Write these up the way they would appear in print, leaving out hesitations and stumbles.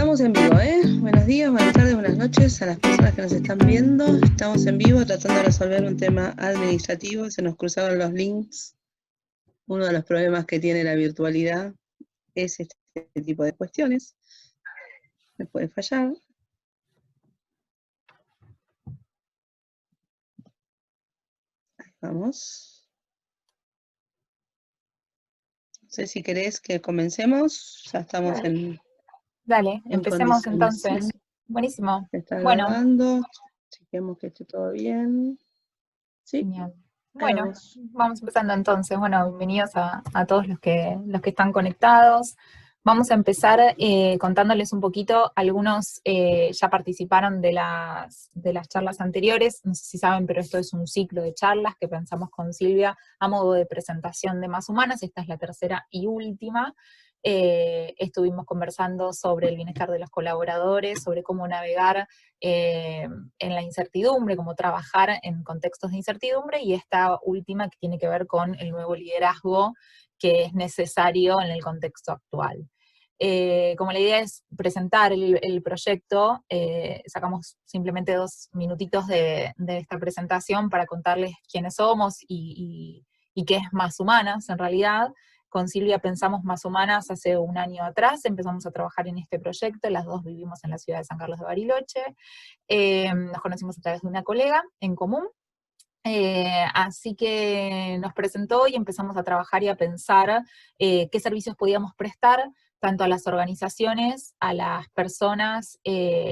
Estamos en vivo, ¿eh? Buenos días, buenas tardes, buenas noches a las personas que nos están viendo. Estamos en vivo tratando de resolver un tema administrativo. Se nos cruzaron los links. Uno de los problemas que tiene la virtualidad es este tipo de cuestiones. Me puede fallar. Ahí vamos. No sé si querés que comencemos. Ya estamos en Dale, empecemos condiciones. entonces. Buenísimo. Está Bueno, grabando. Chequemos que esté todo bien. Sí, genial. ahí Bueno, vamos. vamos empezando entonces. Bueno, bienvenidos a todos los que están conectados. Vamos a empezar contándoles un poquito. Algunos ya participaron de las charlas anteriores. No sé si saben, pero esto es un ciclo de charlas que pensamos con Silvia a modo de presentación de Más Humanas. Esta es la tercera y última. Estuvimos conversando sobre el bienestar de los colaboradores, sobre cómo navegar en la incertidumbre, cómo trabajar en contextos de incertidumbre, y esta última que tiene que ver con el nuevo liderazgo que es necesario en el contexto actual. Como la idea es presentar el proyecto, sacamos simplemente 2 minutitos de esta presentación para contarles quiénes somos y qué es Más Humanas en realidad. Con Silvia pensamos Más Humanas hace un año atrás, empezamos a trabajar en este proyecto, las dos vivimos en la ciudad de San Carlos de Bariloche, nos conocimos a través de una colega en común, así que nos presentó y empezamos a trabajar y a pensar qué servicios podíamos prestar, tanto a las organizaciones, a las personas,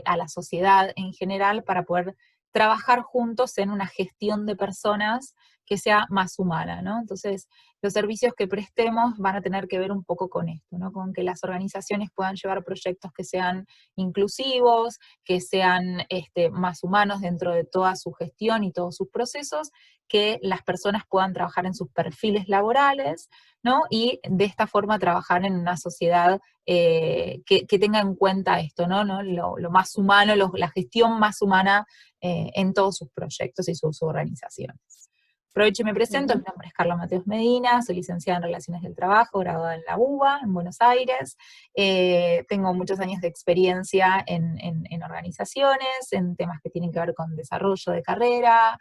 a la sociedad en general, para poder trabajar juntos en una gestión de personas que sea más humana, ¿no? Entonces, los servicios que prestemos van a tener que ver un poco con esto, ¿no? Con que las organizaciones puedan llevar proyectos que sean inclusivos, que sean más humanos dentro de toda su gestión y todos sus procesos, que las personas puedan trabajar en sus perfiles laborales, ¿no? Y de esta forma trabajar en una sociedad que tenga en cuenta esto, ¿no? Lo más humano, la gestión más humana en todos sus proyectos y sus organizaciones. Aprovecho y me presento, mi nombre es Carla Mateos Medina, soy licenciada en Relaciones del Trabajo, graduada en la UBA, en Buenos Aires. Tengo muchos años de experiencia en organizaciones, en temas que tienen que ver con desarrollo de carrera,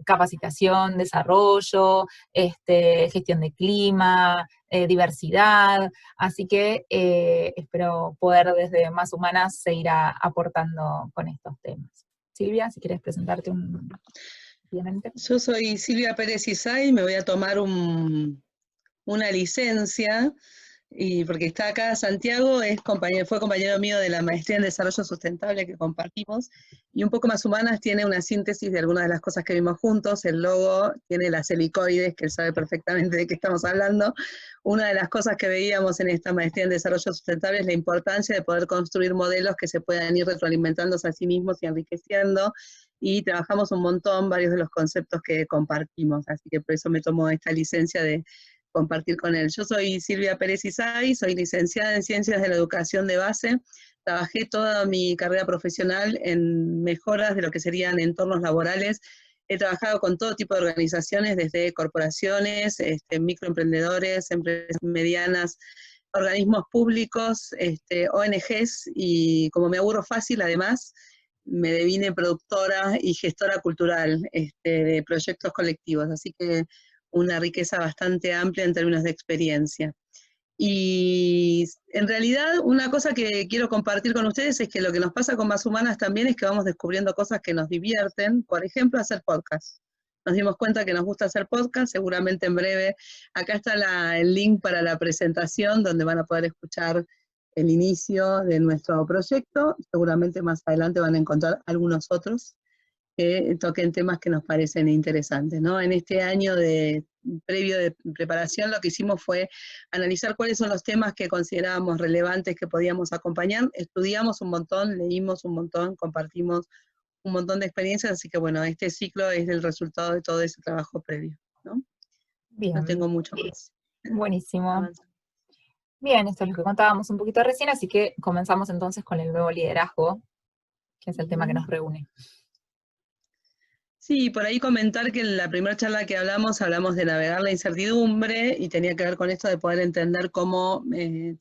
capacitación, desarrollo, gestión de clima, diversidad, así que espero poder desde Más Humanas seguir aportando con estos temas. Silvia, si quieres presentarte rápidamente. Yo soy Silvia Pérez Isay, me voy a tomar una licencia, y porque está acá Santiago, fue compañero mío de la maestría en Desarrollo Sustentable que compartimos, y Un poco Más Humanas tiene una síntesis de algunas de las cosas que vimos juntos. El logo tiene las helicoides, que él sabe perfectamente de qué estamos hablando. Una de las cosas que veíamos en esta maestría en Desarrollo Sustentable es la importancia de poder construir modelos que se puedan ir retroalimentándose a sí mismos y enriqueciendo, y trabajamos un montón varios de los conceptos que compartimos, así que por eso me tomo esta licencia de compartir con él. Yo soy Silvia Pérez Isay, soy licenciada en Ciencias de la Educación de Base, trabajé toda mi carrera profesional en mejoras de lo que serían entornos laborales. He trabajado con todo tipo de organizaciones, desde corporaciones, microemprendedores, empresas medianas, organismos públicos, ONGs, y como me aburro fácil, además, me devine productora y gestora cultural de proyectos colectivos, así que una riqueza bastante amplia en términos de experiencia. Y en realidad una cosa que quiero compartir con ustedes es que lo que nos pasa con Más Humanas también es que vamos descubriendo cosas que nos divierten, por ejemplo, hacer podcast. Nos dimos cuenta que nos gusta hacer podcast, seguramente en breve, acá está el link para la presentación donde van a poder escuchar el inicio de nuestro proyecto. Seguramente más adelante van a encontrar algunos otros que toquen temas que nos parecen interesantes, ¿no? En este año previo de preparación, lo que hicimos fue analizar cuáles son los temas que considerábamos relevantes que podíamos acompañar. Estudiamos un montón, leímos un montón, compartimos un montón de experiencias, así que bueno, este ciclo es el resultado de todo ese trabajo previo, ¿no? No Bien, tengo mucho más. buenísimo. Avanza. Bien, esto es lo que contábamos un poquito recién, así que comenzamos entonces con el nuevo liderazgo, que es el tema que nos reúne. Sí, por ahí comentar que en la primera charla que hablamos de navegar la incertidumbre, y tenía que ver con esto de poder entender cómo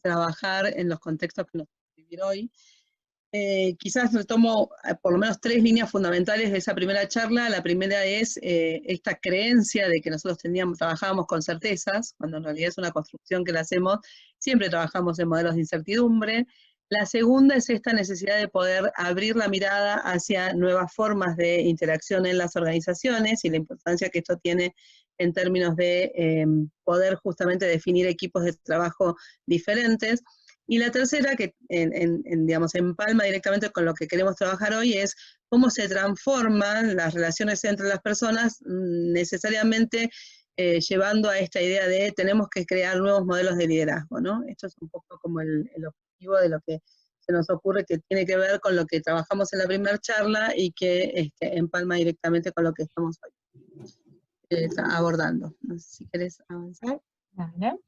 trabajar en los contextos que nos estamos compartir hoy. Quizás retomo por lo menos 3 líneas fundamentales de esa primera charla. La primera es esta creencia de que nosotros trabajábamos con certezas, cuando en realidad es una construcción que la hacemos, siempre trabajamos en modelos de incertidumbre. La segunda es esta necesidad de poder abrir la mirada hacia nuevas formas de interacción en las organizaciones y la importancia que esto tiene en términos de poder justamente definir equipos de trabajo diferentes. Y la tercera, que digamos, empalma directamente con lo que queremos trabajar hoy, es cómo se transforman las relaciones entre las personas, necesariamente llevando a esta idea de tenemos que crear nuevos modelos de liderazgo, ¿no? Esto es un poco como el objetivo de lo que se nos ocurre, que tiene que ver con lo que trabajamos en la primera charla y que empalma directamente con lo que estamos hoy abordando. No sé si querés avanzar. Vale.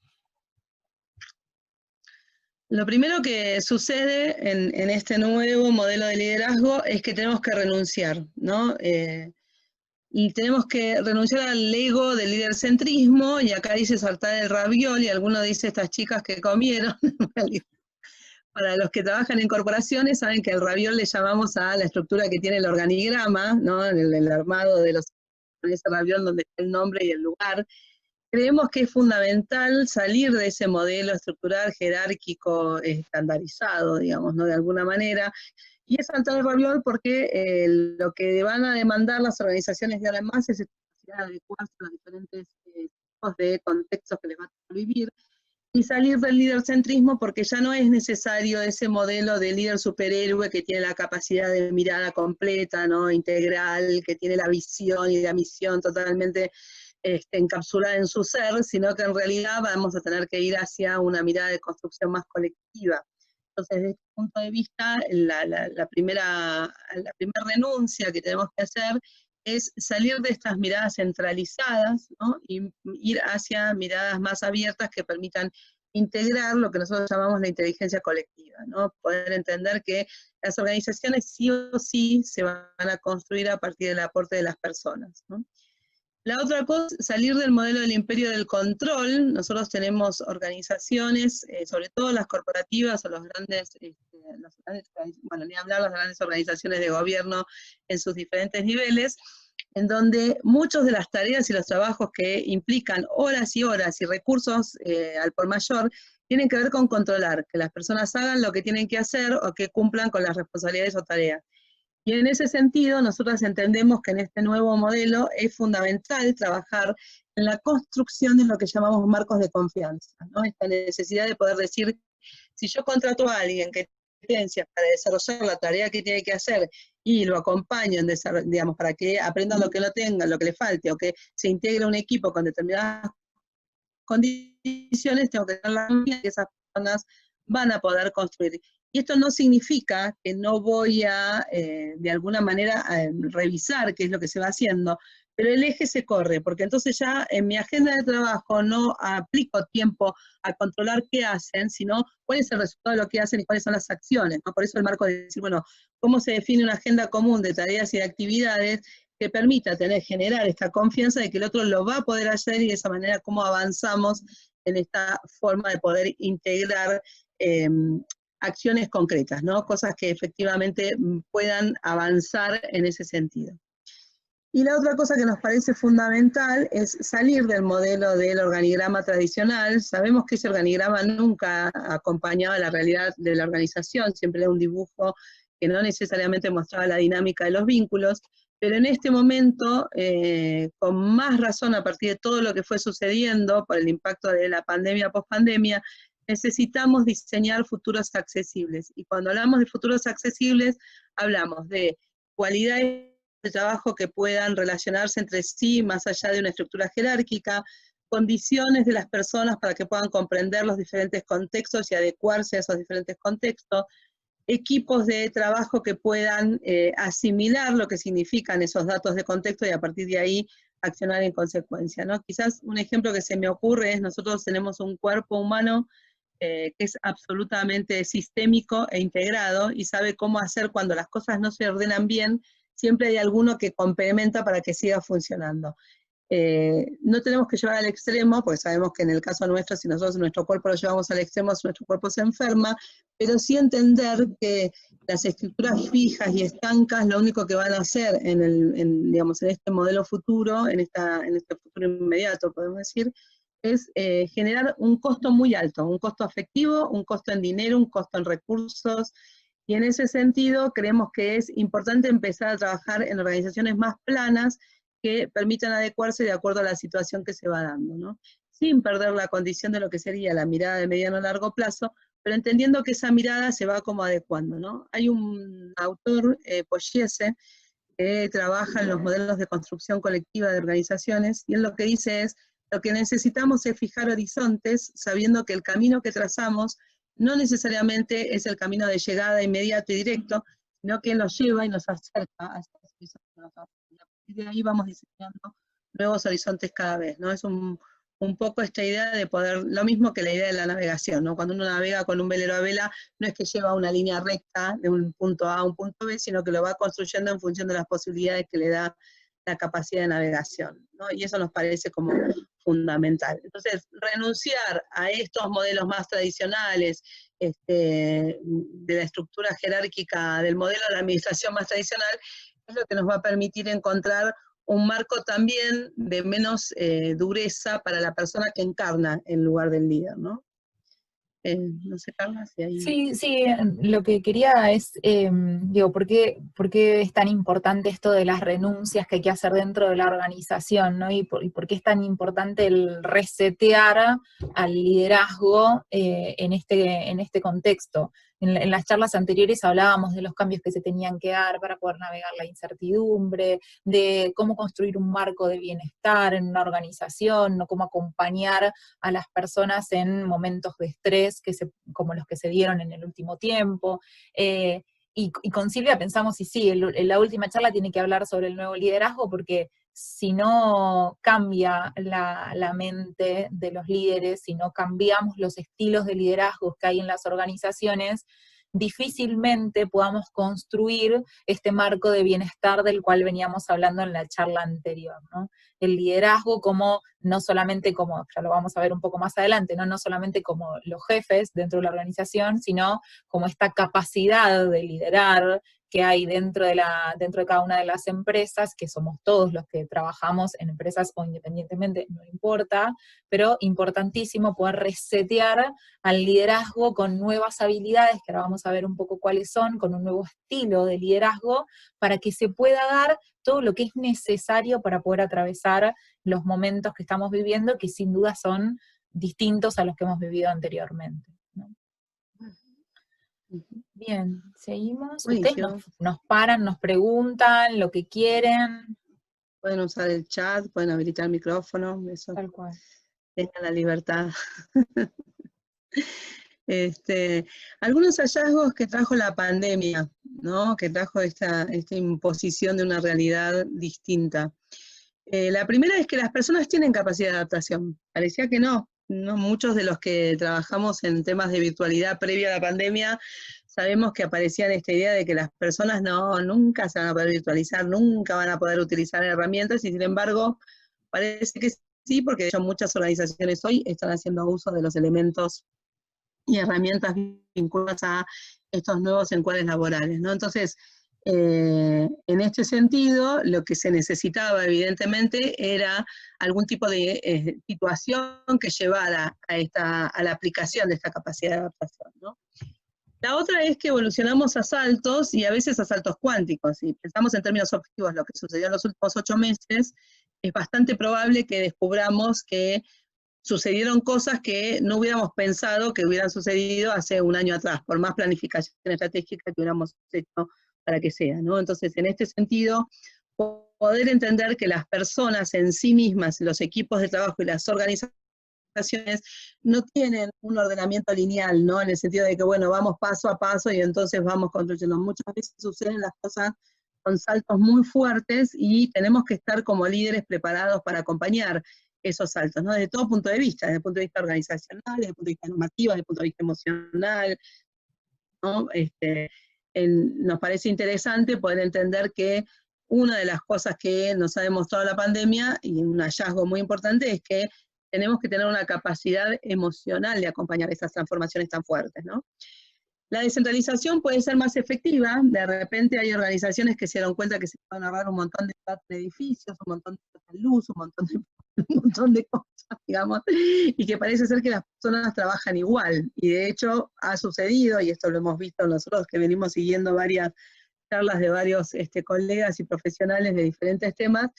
Lo primero que sucede en este nuevo modelo de liderazgo es que tenemos que renunciar, ¿no? Y tenemos que renunciar al ego del lidercentrismo, y acá dice saltar el raviol, y alguno dice estas chicas que comieron. Para los que trabajan en corporaciones saben que el raviol le llamamos a la estructura que tiene el organigrama, ¿no? El armado de ese raviol donde está el nombre y el lugar. Creemos que es fundamental salir de ese modelo estructural jerárquico estandarizado, digamos, ¿no? De alguna manera, y es saltar el raviol porque lo que van a demandar las organizaciones de ahora en más es esta capacidad de adecuarse a los diferentes tipos de contextos que les va a tocar vivir, y salir del lidercentrismo porque ya no es necesario ese modelo de líder superhéroe que tiene la capacidad de mirada completa, ¿no? Integral, que tiene la visión y la misión totalmente encapsulada en su ser, sino que en realidad vamos a tener que ir hacia una mirada de construcción más colectiva. Entonces, desde este punto de vista, la primera renuncia que tenemos que hacer es salir de estas miradas centralizadas, ¿no? Y ir hacia miradas más abiertas que permitan integrar lo que nosotros llamamos la inteligencia colectiva, ¿no? Poder entender que las organizaciones sí o sí se van a construir a partir del aporte de las personas, ¿no? La otra cosa, salir del modelo del imperio del control. Nosotros tenemos organizaciones, sobre todo las corporativas o los grandes, bueno, ni hablar las grandes organizaciones de gobierno en sus diferentes niveles, en donde muchas de las tareas y los trabajos que implican horas y horas y recursos al por mayor, tienen que ver con controlar, que las personas hagan lo que tienen que hacer o que cumplan con las responsabilidades o tareas. Y en ese sentido, nosotros entendemos que en este nuevo modelo es fundamental trabajar en la construcción de lo que llamamos marcos de confianza, ¿no? Esta necesidad de poder decir, si yo contrato a alguien que tiene competencias para desarrollar la tarea que tiene que hacer y lo acompaño en digamos, para que aprenda lo que no tenga, lo que le falte, o que se integre a un equipo con determinadas condiciones, tengo que tener la confianza que esas personas van a poder construir. Y esto no significa que no voy a, de alguna manera, revisar qué es lo que se va haciendo, pero el eje se corre, porque entonces ya en mi agenda de trabajo no aplico tiempo a controlar qué hacen, sino cuál es el resultado de lo que hacen y cuáles son las acciones, ¿no? Por eso el marco de decir, bueno, cómo se define una agenda común de tareas y de actividades que permita generar esta confianza de que el otro lo va a poder hacer, y de esa manera cómo avanzamos en esta forma de poder integrar acciones concretas, ¿no? Cosas que efectivamente puedan avanzar en ese sentido. Y la otra cosa que nos parece fundamental es salir del modelo del organigrama tradicional. Sabemos que ese organigrama nunca acompañaba la realidad de la organización, siempre era un dibujo que no necesariamente mostraba la dinámica de los vínculos, pero en este momento, con más razón a partir de todo lo que fue sucediendo por el impacto de la pandemia, pospandemia, necesitamos diseñar futuros accesibles. Y cuando hablamos de futuros accesibles, hablamos de cualidades de trabajo que puedan relacionarse entre sí más allá de una estructura jerárquica, condiciones de las personas para que puedan comprender los diferentes contextos y adecuarse a esos diferentes contextos, equipos de trabajo que puedan asimilar lo que significan esos datos de contexto y a partir de ahí accionar en consecuencia, ¿no? Quizás un ejemplo que se me ocurre es, nosotros tenemos un cuerpo humano que es absolutamente sistémico e integrado y sabe cómo hacer cuando las cosas no se ordenan bien, siempre hay alguno que complementa para que siga funcionando. No tenemos que llevar al extremo, porque sabemos que en el caso nuestro, si nosotros nuestro cuerpo lo llevamos al extremo, nuestro cuerpo se enferma, pero sí entender que las estructuras fijas y estancas lo único que van a hacer digamos, en este modelo futuro, en este futuro inmediato, podemos decir, es generar un costo muy alto, un costo afectivo, un costo en dinero, un costo en recursos, y en ese sentido creemos que es importante empezar a trabajar en organizaciones más planas que permitan adecuarse de acuerdo a la situación que se va dando, ¿no? Sin perder la condición de lo que sería la mirada de mediano a largo plazo, pero entendiendo que esa mirada se va como adecuando, ¿no? Hay un autor, Pugliese, que trabaja en los modelos de construcción colectiva de organizaciones, y él lo que dice es, lo que necesitamos es fijar horizontes, sabiendo que el camino que trazamos no necesariamente es el camino de llegada inmediato y directo, sino que nos lleva y nos acerca a esos horizontes. Y de ahí vamos diseñando nuevos horizontes cada vez, ¿no? Es un poco esta idea de poder, lo mismo que la idea de la navegación, ¿no? Cuando uno navega con un velero a vela, no es que lleva una línea recta de un punto A a un punto B, sino que lo va construyendo en función de las posibilidades que le da la capacidad de navegación, ¿no? Y eso nos parece como fundamental. Entonces, renunciar a estos modelos más tradicionales, de la estructura jerárquica del modelo de la administración más tradicional, es lo que nos va a permitir encontrar un marco también de menos dureza para la persona que encarna en lugar del líder, ¿no? No sé, Carla, si hay... Sí, sí, lo que quería es, digo, por qué es tan importante esto de las renuncias que hay que hacer dentro de la organización, ¿no? Y por qué es tan importante el resetear al liderazgo en este contexto. En las charlas anteriores hablábamos de los cambios que se tenían que dar para poder navegar la incertidumbre, de cómo construir un marco de bienestar en una organización, ¿no? Cómo acompañar a las personas en momentos de estrés como los que se dieron en el último tiempo. Y con Silvia pensamos, y sí, la última charla tiene que hablar sobre el nuevo liderazgo, porque si no cambia la mente de los líderes, si no cambiamos los estilos de liderazgo que hay en las organizaciones, difícilmente podamos construir este marco de bienestar del cual veníamos hablando en la charla anterior, ¿no? El liderazgo como, no solamente como, ya lo vamos a ver un poco más adelante, no solamente como los jefes dentro de la organización, sino como esta capacidad de liderar que hay dentro de cada una de las empresas, que somos todos los que trabajamos en empresas o independientemente, no importa, pero importantísimo poder resetear al liderazgo con nuevas habilidades, que ahora vamos a ver un poco cuáles son, con un nuevo estilo de liderazgo, para que se pueda dar todo lo que es necesario para poder atravesar los momentos que estamos viviendo, que sin duda son distintos a los que hemos vivido anteriormente, ¿no? Bien, seguimos. Ustedes nos paran, nos preguntan lo que quieren. Pueden usar el chat, pueden habilitar el micrófono, eso. Tal cual. Tengan la libertad. Algunos hallazgos que trajo la pandemia, ¿no? Que trajo esta imposición de una realidad distinta. La primera es que las personas tienen capacidad de adaptación. Parecía que no. Muchos de los que trabajamos en temas de virtualidad previa a la pandemia sabemos que aparecía esta idea de que las personas nunca se van a poder virtualizar, nunca van a poder utilizar herramientas, y sin embargo parece que sí, porque de hecho muchas organizaciones hoy están haciendo uso de los elementos y herramientas vinculadas a estos nuevos encuadres laborales, ¿no? Entonces, en este sentido, lo que se necesitaba evidentemente era algún tipo de situación que llevara a la aplicación de esta capacidad de adaptación, ¿no? La otra es que evolucionamos a saltos, y a veces a saltos cuánticos. Si pensamos en términos objetivos lo que sucedió en los últimos 8 meses, es bastante probable que descubramos que sucedieron cosas que no hubiéramos pensado que hubieran sucedido hace un año atrás, por más planificación estratégica que hubiéramos hecho para que sea, ¿no? Entonces, en este sentido, poder entender que las personas en sí mismas, los equipos de trabajo y las organizaciones no tienen un ordenamiento lineal, ¿no? En el sentido de que, bueno, vamos paso a paso y entonces vamos construyendo. Muchas veces suceden las cosas con saltos muy fuertes y tenemos que estar como líderes preparados para acompañar esos saltos, ¿no? Desde todo punto de vista, desde el punto de vista organizacional, desde el punto de vista normativo, desde el punto de vista emocional, ¿no? Nos parece interesante poder entender que una de las cosas que nos ha demostrado la pandemia, y un hallazgo muy importante, es que tenemos que tener una capacidad emocional de acompañar esas transformaciones tan fuertes, ¿no? La descentralización puede ser más efectiva, de repente hay organizaciones que se dieron cuenta que se pueden ahorrar un montón de plata en edificios, un montón de luz, un montón de cosas, digamos, y que parece ser que las personas trabajan igual, y de hecho ha sucedido, y esto lo hemos visto nosotros que venimos siguiendo varias charlas de varios colegas y profesionales de diferentes temas,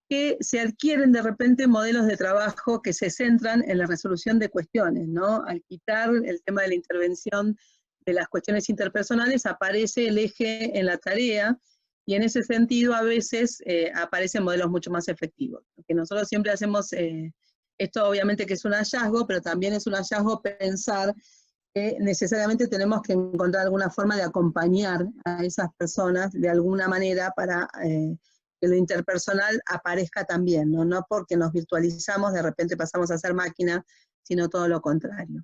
que se adquieren de repente modelos de trabajo que se centran en la resolución de cuestiones, ¿no? Al quitar el tema de la intervención de las cuestiones interpersonales, aparece el eje en la tarea, y en ese sentido a veces aparecen modelos mucho más efectivos. Que nosotros siempre hacemos, esto obviamente que es un hallazgo, pero también es un hallazgo pensar que necesariamente tenemos que encontrar alguna forma de acompañar a esas personas de alguna manera para que lo interpersonal aparezca también, ¿no? No porque nos virtualizamos, de repente pasamos a ser máquina, sino todo lo contrario.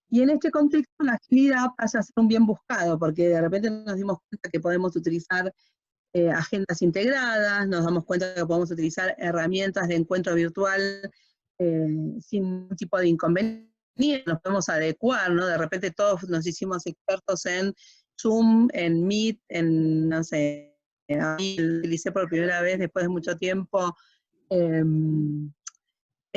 Y en este contexto la agilidad pasa a ser un bien buscado, porque de repente nos dimos cuenta que podemos utilizar agendas integradas, nos damos cuenta que podemos utilizar herramientas de encuentro virtual sin ningún tipo de inconveniente, nos podemos adecuar, ¿no? De repente todos nos hicimos expertos en Zoom, en Meet, en, no sé, utilicé por primera vez después de mucho tiempo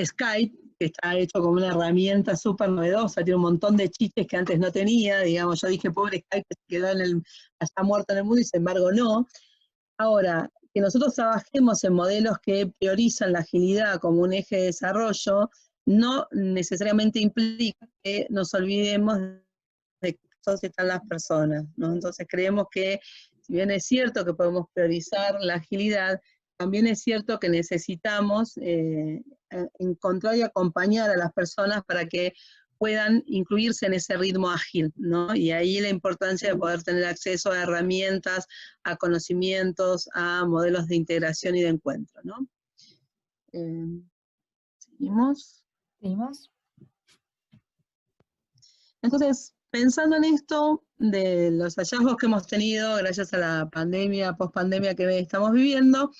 Skype, que está hecho como una herramienta súper novedosa, tiene un montón de chistes que antes no tenía, digamos, yo dije, pobre Skype, que se quedó allá muerto en el mundo, y sin embargo no. Ahora, que nosotros trabajemos en modelos que priorizan la agilidad como un eje de desarrollo, no necesariamente implica que nos olvidemos de que todos están las personas, ¿no? Entonces creemos que, si bien es cierto que podemos priorizar la agilidad, también es cierto que necesitamos encontrar y acompañar a las personas para que puedan incluirse en ese ritmo ágil, ¿no? Y ahí la importancia de poder tener acceso a herramientas, a conocimientos, a modelos de integración y de encuentro, ¿no? ¿Seguimos? ¿Seguimos? Entonces, pensando en esto, de los hallazgos que hemos tenido gracias a la pandemia, post-pandemia que estamos viviendo,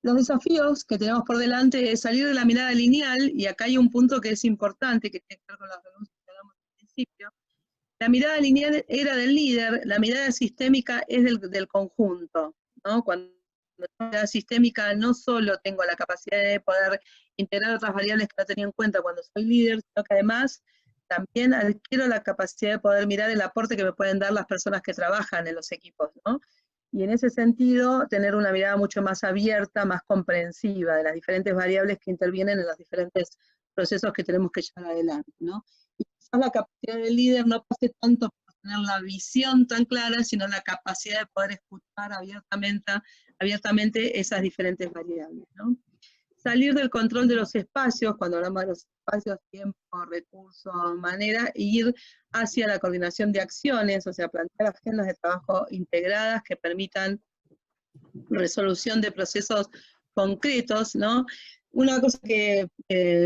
los desafíos que tenemos por delante es salir de la mirada lineal, y acá hay un punto que es importante, que tiene que ver con las renuncias que hablamos al principio. La mirada lineal era del líder, la mirada sistémica es del conjunto, ¿no? Cuando la mirada sistémica no solo tengo la capacidad de poder integrar otras variables que no tenía en cuenta cuando soy líder, sino que además también adquiero la capacidad de poder mirar el aporte que me pueden dar las personas que trabajan en los equipos, ¿no? Y en ese sentido, tener una mirada mucho más abierta, más comprensiva de las diferentes variables que intervienen en los diferentes procesos que tenemos que llevar adelante, ¿no? Y quizás la capacidad del líder no pase tanto por tener la visión tan clara, sino la capacidad de poder escuchar abiertamente esas diferentes variables, ¿no? Salir del control de los espacios, cuando hablamos de los espacios, tiempo, recursos, manera, e ir hacia la coordinación de acciones, o sea, plantear agendas de trabajo integradas que permitan resolución de procesos concretos, ¿no? Una cosa que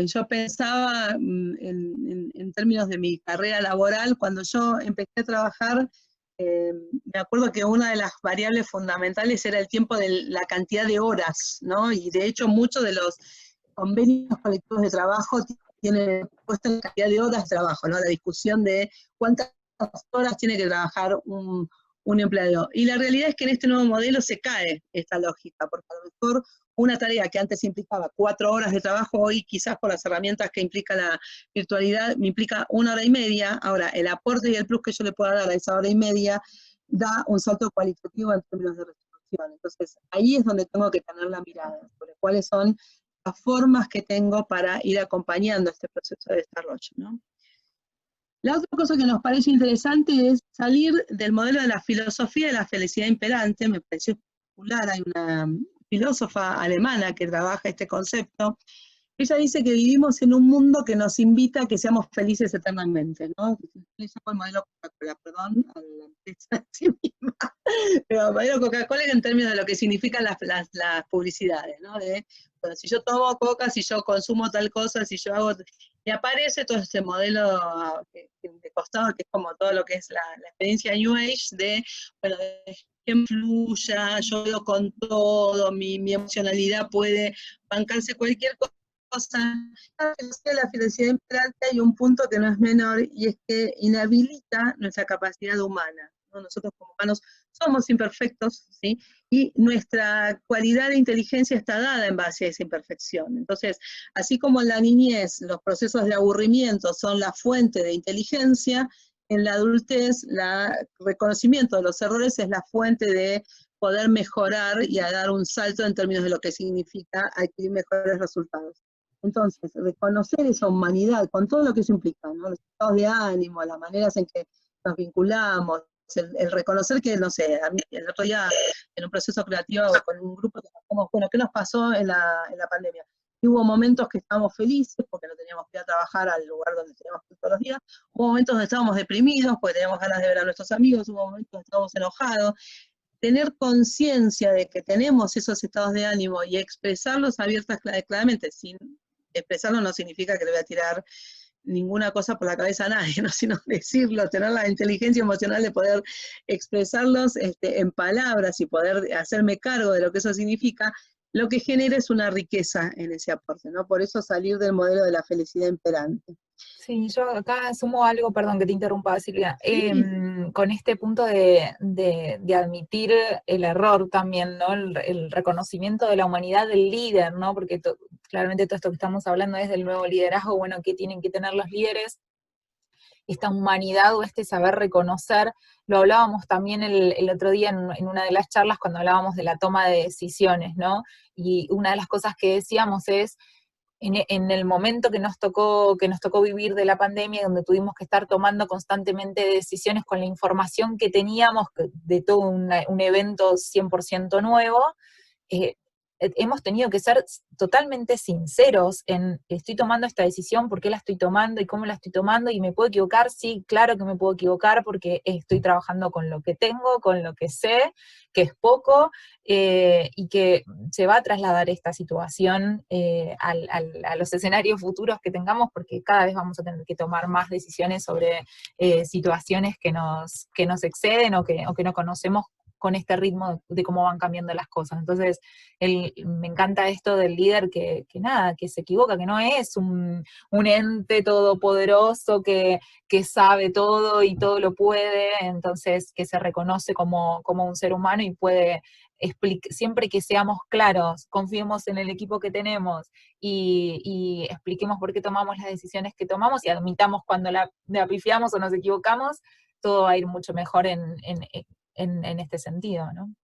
yo pensaba en términos de mi carrera laboral, cuando yo empecé a trabajar, me acuerdo que una de las variables fundamentales era el tiempo de la cantidad de horas, ¿no? Y de hecho muchos de los convenios colectivos de trabajo tienen puesto en cantidad de horas de trabajo, ¿no? La discusión de cuántas horas tiene que trabajar un empleado. Y la realidad es que en este nuevo modelo se cae esta lógica, porque a lo mejor una tarea que antes implicaba 4 horas de trabajo, hoy quizás por las herramientas que implica la virtualidad, me implica 1 hora y media. Ahora, el aporte y el plus que yo le pueda dar a esa hora y media da un salto cualitativo en términos de resolución. Entonces, ahí es donde tengo que tener la mirada, sobre cuáles son las formas que tengo para ir acompañando este proceso de desarrollo, ¿no? La otra cosa que nos parece interesante es salir del modelo de la filosofía de la felicidad imperante. Me pareció popular, hay una filósofa alemana que trabaja este concepto. Ella dice que vivimos en un mundo que nos invita a que seamos felices eternamente, ¿no? Le llamo el modelo Coca-Cola, perdón, a la empresa en sí misma, pero el modelo Coca-Cola en términos de lo que significan las publicidades, ¿no? Bueno, si yo tomo Coca, si yo consumo tal cosa, si yo hago... Y aparece todo este modelo de costado, que es como todo lo que es la experiencia New Age, de, bueno, que fluya, yo veo con todo, mi emocionalidad puede bancarse cualquier cosa. La felicidad imperante hay un punto que no es menor, y es que inhabilita nuestra capacidad humana, ¿no? Nosotros como humanos somos imperfectos, ¿sí? Y nuestra cualidad de inteligencia está dada en base a esa imperfección. Entonces, así como en la niñez los procesos de aburrimiento son la fuente de inteligencia, en la adultez el reconocimiento de los errores es la fuente de poder mejorar y a dar un salto en términos de lo que significa adquirir mejores resultados. Entonces, reconocer esa humanidad con todo lo que eso implica, ¿no? Los estados de ánimo, las maneras en que nos vinculamos, el reconocer que, no sé, a mí, el otro día en un proceso creativo con un grupo que pasamos, bueno, ¿qué nos pasó en la pandemia? Y hubo momentos que estábamos felices porque no teníamos que ir a trabajar al lugar donde teníamos que ir todos los días, hubo momentos donde estábamos deprimidos porque teníamos ganas de ver a nuestros amigos, hubo momentos donde estábamos enojados. Tener conciencia de que tenemos esos estados de ánimo y expresarlos abiertas claramente, sin expresarlo no significa que le voy a tirar ninguna cosa por la cabeza a nadie, ¿no? Sino decirlo, tener la inteligencia emocional de poder expresarlos en palabras y poder hacerme cargo de lo que eso significa, lo que genera es una riqueza en ese aporte, ¿no? Por eso salir del modelo de la felicidad imperante. Sí, yo acá sumo algo, perdón que te interrumpa, Silvia, Sí. con este punto de admitir el error también, ¿no? El reconocimiento de la humanidad del líder, ¿no? Porque claramente todo esto que estamos hablando es del nuevo liderazgo, bueno, ¿qué tienen que tener los líderes? Esta humanidad o este saber reconocer, lo hablábamos también el otro día en una de las charlas cuando hablábamos de la toma de decisiones, ¿no? Y una de las cosas que decíamos es, en el momento que nos tocó vivir de la pandemia, donde tuvimos que estar tomando constantemente decisiones con la información que teníamos de todo un evento 100% nuevo, hemos tenido que ser totalmente sinceros en estoy tomando esta decisión, por qué la estoy tomando y cómo la estoy tomando, y me puedo equivocar, sí, claro que me puedo equivocar porque estoy trabajando con lo que tengo, con lo que sé, que es poco, y que se va a trasladar esta situación a los escenarios futuros que tengamos, porque cada vez vamos a tener que tomar más decisiones sobre situaciones que nos exceden o que no conocemos con este ritmo de cómo van cambiando las cosas. Entonces, me encanta esto del líder que nada, que se equivoca, que no es un ente todopoderoso que sabe todo y todo lo puede, entonces que se reconoce como un ser humano y puede siempre que seamos claros, confiemos en el equipo que tenemos y expliquemos por qué tomamos las decisiones que tomamos y admitamos cuando la pifiamos o nos equivocamos, todo va a ir mucho mejor en este sentido, ¿no?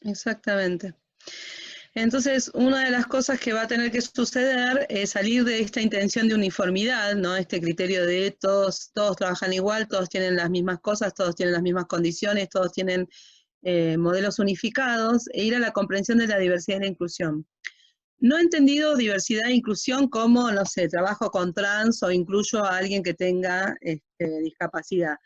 Exactamente. Entonces, una de las cosas que va a tener que suceder es salir de esta intención de uniformidad, ¿no? Este criterio de todos trabajan igual, todos tienen las mismas cosas, todos tienen las mismas condiciones, todos tienen modelos unificados, e ir a la comprensión de la diversidad y la inclusión. No he entendido diversidad e inclusión como, no sé, trabajo con trans o incluyo a alguien que tenga discapacidad,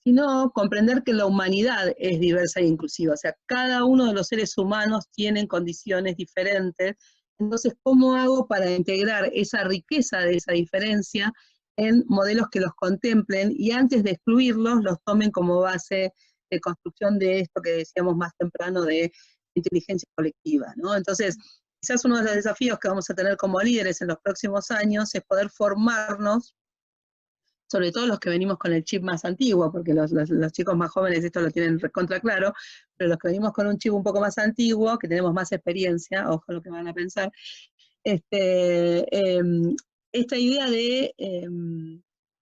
sino comprender que la humanidad es diversa e inclusiva, o sea, cada uno de los seres humanos tienen condiciones diferentes, entonces, ¿cómo hago para integrar esa riqueza de esa diferencia en modelos que los contemplen y antes de excluirlos, los tomen como base de construcción de esto que decíamos más temprano de inteligencia colectiva, ¿no? Entonces, quizás uno de los desafíos que vamos a tener como líderes en los próximos años es poder formarnos, sobre todo los que venimos con el chip más antiguo, porque los chicos más jóvenes esto lo tienen recontra claro, pero los que venimos con un chip un poco más antiguo, que tenemos más experiencia, ojo lo que van a pensar, esta idea de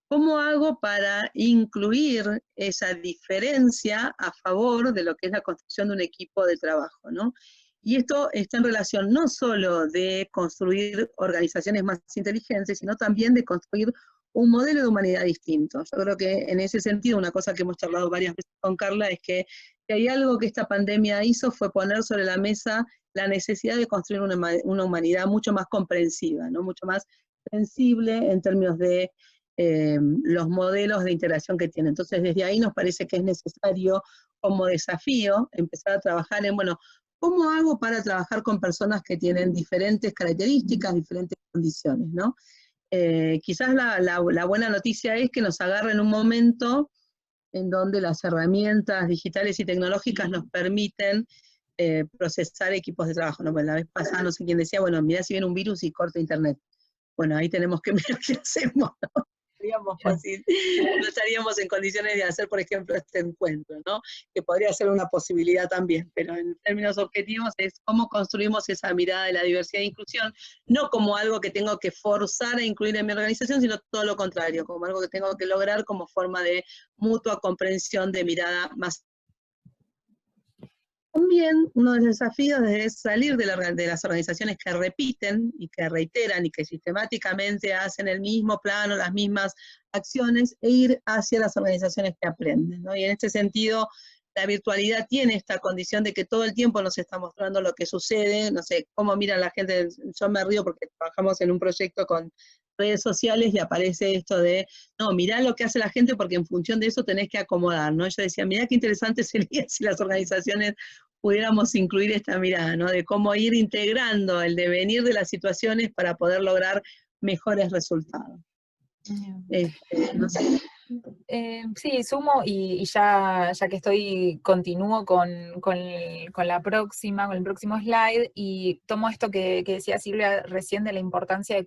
cómo hago para incluir esa diferencia a favor de lo que es la construcción de un equipo de trabajo, ¿no? Y esto está en relación no solo de construir organizaciones más inteligentes, sino también de construir un modelo de humanidad distinto. Yo creo que en ese sentido, una cosa que hemos charlado varias veces con Carla es que si hay algo que esta pandemia hizo fue poner sobre la mesa la necesidad de construir una humanidad mucho más comprensiva, ¿no? Mucho más sensible en términos de los modelos de interacción que tiene. Entonces, desde ahí nos parece que es necesario, como desafío, empezar a trabajar en, bueno, ¿cómo hago para trabajar con personas que tienen diferentes características, diferentes condiciones, ¿no? Quizás la buena noticia es que nos agarra en un momento en donde las herramientas digitales y tecnológicas nos permiten procesar equipos de trabajo, ¿no? Bueno, la vez pasada no sé quién decía, bueno, mirá si viene un virus y corta internet. Bueno, ahí tenemos que ver qué hacemos, ¿no? No estaríamos en condiciones de hacer, por ejemplo, este encuentro, ¿no? Que podría ser una posibilidad también, pero en términos objetivos es cómo construimos esa mirada de la diversidad e inclusión, no como algo que tengo que forzar a incluir en mi organización, sino todo lo contrario, como algo que tengo que lograr como forma de mutua comprensión de mirada más. También uno de los desafíos es salir de las organizaciones que repiten y que reiteran y que sistemáticamente hacen el mismo plano, las mismas acciones, e ir hacia las organizaciones que aprenden, ¿no? Y en este sentido, la virtualidad tiene esta condición de que todo el tiempo nos está mostrando lo que sucede, no sé, cómo mira la gente. Yo me río porque trabajamos en un proyecto con redes sociales y aparece esto de, no, mirá lo que hace la gente porque en función de eso tenés que acomodar, ¿no? Yo decía, mirá qué interesante sería si las organizaciones pudiéramos incluir esta mirada, ¿no? De cómo ir integrando el devenir de las situaciones para poder lograr mejores resultados. No sé. Sí, sumo y ya que continúo con la próxima, con el próximo slide, y tomo esto que decía Silvia recién de la importancia de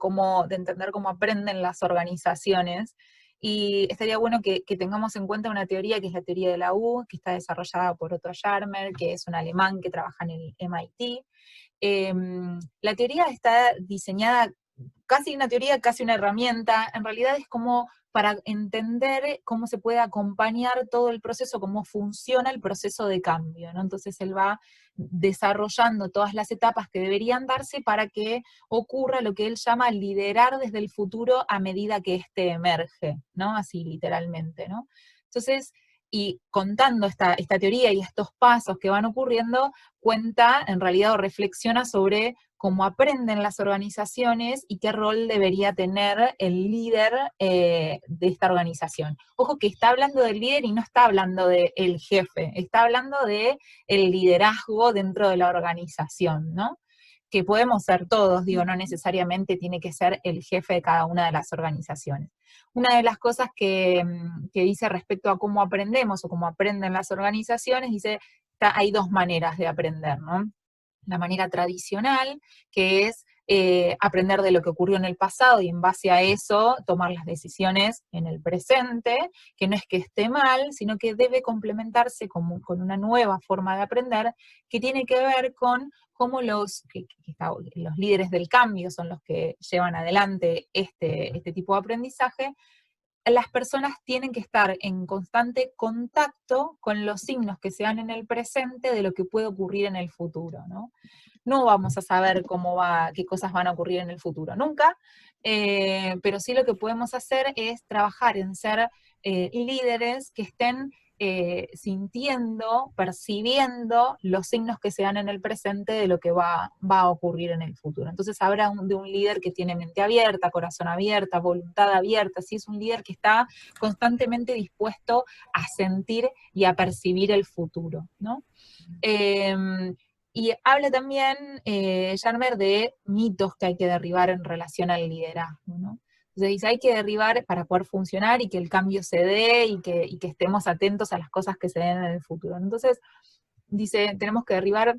entender cómo aprenden las organizaciones. Y estaría bueno que tengamos en cuenta una teoría que es la teoría de la U, que está desarrollada por Otto Scharmer, que es un alemán que trabaja en el MIT. La teoría está diseñada, casi una teoría, casi una herramienta, en realidad es como para entender cómo se puede acompañar todo el proceso, cómo funciona el proceso de cambio, ¿no? Entonces él va desarrollando todas las etapas que deberían darse para que ocurra lo que él llama liderar desde el futuro a medida que éste emerge, ¿no? Así literalmente, ¿no? Entonces, y contando esta teoría y estos pasos que van ocurriendo, cuenta en realidad o reflexiona sobre cómo aprenden las organizaciones y qué rol debería tener el líder de esta organización. Ojo que está hablando del líder y no está hablando del jefe, está hablando del liderazgo dentro de la organización, ¿no? Que podemos ser todos, digo, no necesariamente tiene que ser el jefe de cada una de las organizaciones. Una de las cosas que dice respecto a cómo aprendemos o cómo aprenden las organizaciones, dice, hay dos maneras de aprender, ¿no? La manera tradicional, que es aprender de lo que ocurrió en el pasado y en base a eso tomar las decisiones en el presente, que no es que esté mal, sino que debe complementarse con una nueva forma de aprender que tiene que ver con cómo los líderes del cambio son los que llevan adelante este tipo de aprendizaje. Las personas tienen que estar en constante contacto con los signos que se dan en el presente de lo que puede ocurrir en el futuro, ¿no? No vamos a saber qué cosas van a ocurrir en el futuro, nunca, pero sí lo que podemos hacer es trabajar en ser líderes que estén sintiendo, percibiendo los signos que se dan en el presente de lo que va a ocurrir en el futuro. Entonces habrá de un líder que tiene mente abierta, corazón abierta, voluntad abierta, ¿sí? Es un líder que está constantemente dispuesto a sentir y a percibir el futuro, ¿no? Y habla también Scharmer de mitos que hay que derribar en relación al liderazgo, ¿no? Entonces dice, hay que derribar para poder funcionar y que el cambio se dé y que estemos atentos a las cosas que se den en el futuro. Entonces, dice, tenemos que derribar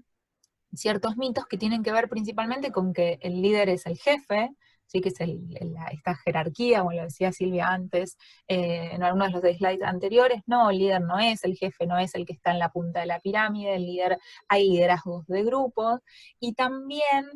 ciertos mitos que tienen que ver principalmente con que el líder es el jefe, ¿sí? Que es esta jerarquía, como lo decía Silvia antes, en algunos de los slides anteriores, no, el líder no es, el jefe no es el que está en la punta de la pirámide, el líder, hay liderazgos de grupos, y también